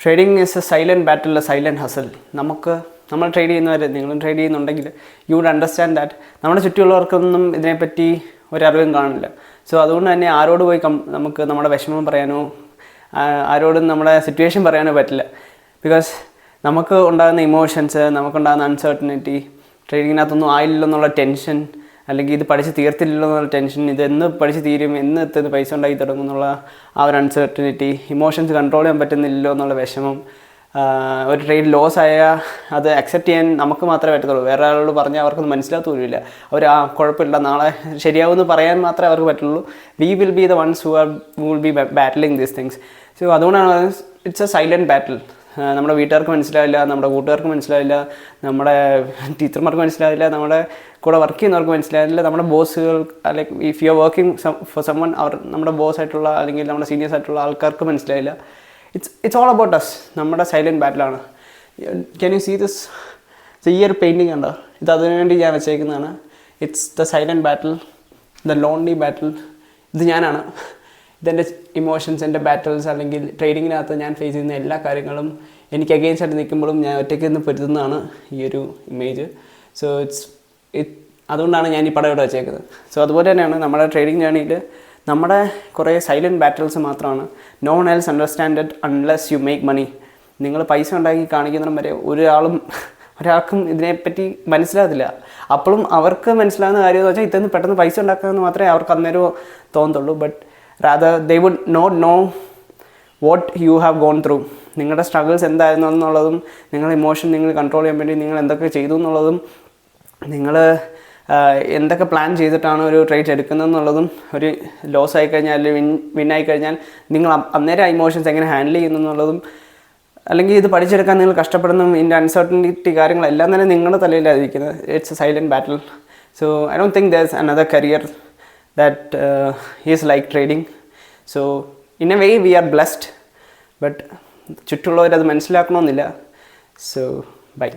Trading is a silent battle, a silent hustle. നമ്മൾ trade ചെയ്യുന്നവർ, നിങ്ങളും ട്രേഡ് ചെയ്യുന്നുണ്ടെങ്കിൽ യു വുഡ് അണ്ടർസ്റ്റാൻഡ് ദാറ്റ് നമ്മുടെ ചുറ്റുമുള്ളവർക്കൊന്നും ഇതിനെപ്പറ്റി ഒരറിവും കാണില്ല. സോ അതുകൊണ്ട് തന്നെ ആരോട് പോയി നമുക്ക് നമ്മുടെ വിഷമം പറയാനോ ആരോടും നമ്മുടെ സിറ്റുവേഷൻ പറയാനോ പറ്റില്ല. ബിക്കോസ് നമുക്ക് ഉണ്ടാകുന്ന ഇമോഷൻസ്, നമുക്കുണ്ടാകുന്ന അൺസർട്ടനിറ്റി, ട്രേഡിങ്ങിനകത്തൊന്നും ആയില്ലെന്നുള്ള ടെൻഷൻ, അല്ലെങ്കിൽ ഇത് പഠിച്ച് തീർത്തില്ലല്ലോ എന്നുള്ള ടെൻഷൻ, ഇതെന്ന് പഠിച്ച് തീരും, എന്ന് എത്തുന്ന പൈസ ഉണ്ടാക്കി തുടങ്ങും എന്നുള്ള ആ ഒരു അൺസർട്ടനിറ്റി, ഇമോഷൻസ് കൺട്രോൾ ചെയ്യാൻ പറ്റുന്നില്ലല്ലോ എന്നുള്ള വിഷമം, ഒരു ട്രേഡ് ലോസ് ആയാൽ അത് അക്സെപ്റ്റ് ചെയ്യാൻ നമുക്ക് മാത്രമേ പറ്റത്തുള്ളൂ. വേറെ ആളോട് പറഞ്ഞാൽ അവർക്കൊന്നും മനസ്സിലാകത്തുമില്ല. അവർ കുഴപ്പമില്ല നാളെ ശരിയാവുമെന്ന് പറയാൻ മാത്രമേ അവർക്ക് പറ്റുള്ളൂ. We will be the ones who will be battling these things. So അതുകൊണ്ടാണ് ഇറ്റ്സ് എ സൈലൻറ്റ് ബാറ്റിൽ. നമ്മുടെ വീട്ടുകാർക്ക് മനസ്സിലാവില്ല, നമ്മുടെ കൂട്ടുകാർക്ക് മനസ്സിലാവില്ല, നമ്മുടെ ടീച്ചർമാർക്ക് മനസ്സിലാവില്ല, നമ്മുടെ കൂടെ വർക്ക് ചെയ്യുന്നവർക്ക് മനസ്സിലാവില്ല, നമ്മുടെ ബോസുകൾ, like if you are working for someone, നമ്മുടെ ബോസ് ആയിട്ടുള്ള അല്ലെങ്കിൽ നമ്മുടെ സീനിയേഴ്സ് ആയിട്ടുള്ള ആൾക്കാർക്ക് മനസ്സിലാവില്ല. It's all about us. നമ്മുടെ സൈലൻറ്റ് ബാറ്റിലാണ്. Can you see this? ഈ ഒരു പെയിൻറ്റിങ് ഉണ്ടോ? ഇത് അതിനുവേണ്ടി ഞാൻ വെച്ചേക്കുന്നതാണ്. It's the silent battle, the lonely battle. ഇത് ഞാനാണ്. ഇതെൻ്റെ ഇമോഷൻസ്, എൻ്റെ ബാറ്റിൽസ്, അല്ലെങ്കിൽ ട്രേഡിങ്ങിനകത്ത് ഞാൻ ഫേസ് ചെയ്യുന്ന എല്ലാ കാര്യങ്ങളും എനിക്ക് അഗെയിൻസ്റ്റ് ആയിട്ട് നിൽക്കുമ്പോഴും ഞാൻ ഒറ്റയ്ക്ക് നിന്ന് പൊരുതുന്നതാണ് ഈ ഒരു ഇമേജ്. സോ അതുകൊണ്ടാണ് ഞാൻ ഈ പടം ഇവിടെ വെച്ചേക്കുന്നത്. സോ അതുപോലെ തന്നെയാണ് നമ്മുടെ ട്രേഡിങ് ജേണിയിൽ നമ്മുടെ കുറേ സൈലൻറ്റ് ബാറ്റിൽസ് മാത്രമാണ്. No one else understand it unless you make money. നിങ്ങൾ പൈസ ഉണ്ടാക്കി കാണിക്കുന്നതിനും വരെ ഒരാൾക്കും ഇതിനെപ്പറ്റി മനസ്സിലാകത്തില്ല. അപ്പോഴും അവർക്ക് മനസ്സിലാകുന്ന കാര്യം എന്ന് വെച്ചാൽ ഇതെന്ന് പെട്ടെന്ന് പൈസ ഉണ്ടാക്കാമെന്ന് മാത്രമേ അവർക്ക് അന്നേരം തോന്നത്തുള്ളൂ. But rather they would not know what you have gone through. നിങ്ങളുടെ സ്ട്രഗിൾസ് എന്തായിരുന്നു എന്നുള്ളതും, നിങ്ങളുടെ ഇമോഷൻ നിങ്ങൾ കൺട്രോൾ ചെയ്യാൻ വേണ്ടി നിങ്ങൾ എന്തൊക്കെ ചെയ്തു എന്നുള്ളതും, നിങ്ങൾ എന്തൊക്കെ പ്ലാൻ ചെയ്തിട്ടാണ് ഒരു ട്രേഡ് എടുക്കുന്നതെന്നുള്ളതും, ഒരു ലോസ് ആയിക്കഴിഞ്ഞാൽ അല്ലെങ്കിൽ വിൻ ആയിക്കഴിഞ്ഞാൽ നിങ്ങൾ അന്നേരം ആ ഇമോഷൻസ് എങ്ങനെ ഹാൻഡിൽ ചെയ്യുന്നു എന്നുള്ളതും, അല്ലെങ്കിൽ ഇത് പഠിച്ചെടുക്കാൻ നിങ്ങൾ കഷ്ടപ്പെടുന്ന ഇതിൻ്റെ അൺസർട്ടനിറ്റി കാര്യങ്ങളെല്ലാം തന്നെ നിങ്ങളുടെ തലയിലായിരിക്കുന്നത്. It's a silent battle. So I don't think there is another career that is like trading. So in a way we are blessed, but ചുറ്റുള്ളവർ അത് മനസ്സിലാക്കണമെന്നില്ല. So bye.